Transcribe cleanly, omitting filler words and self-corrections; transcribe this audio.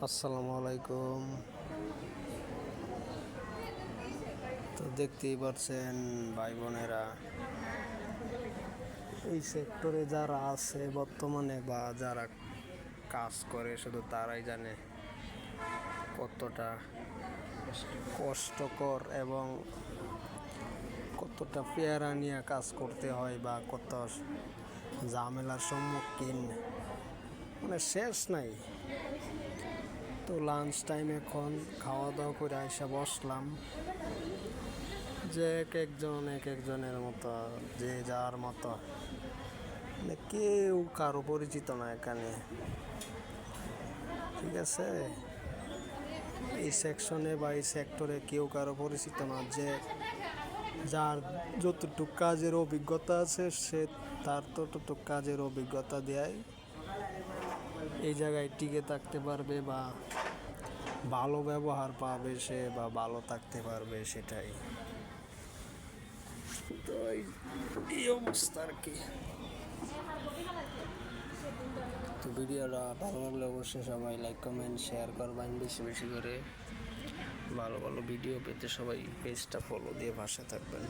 আসসালামু আলাইকুম। তো দেখতেই পাচ্ছেন ভাই বোনেরা, এই সেক্টরে যারা আছে বর্তমানে বা যারা কাজ করে শুধু তারাই জানে কতটা কষ্টকর এবং কতটা পেয়ারা নিয়ে কাজ করতে হয় বা কত ঝামেলার সম্মুখীন, মানে শেষ নাই। তো লাঞ্চ টাইম, এখন খাওয়া দাওয়া করে এসে বসলাম, যে এক একজনের মতো, যে যার মতো, মানে কেউ কারো পরিচিত না এখানে, ঠিক আছে। এই সেকশনে বা এই সেক্টরে কেউ কারো পরিচিত না, যে যার যতটুকু কাজের অভিজ্ঞতা আছে সে তার ততটুকু কাজের অভিজ্ঞতা দেয় এই জায়গায় টিকে থাকতে পারবে বা ভালো ব্যবহার পাবে সে, বা ভালো থাকতে পারবে, সেটাই। তো এই অবস্থা আর কি। তো ভিডিওটা ভালো লাগলে অবশ্যই সবাই লাইক কমেন্ট শেয়ার করবেন বেশি বেশি করে। ভালো ভালো ভিডিও পেতে সবাই পেজটা ফলো দিয়ে পাশে থাকবেন।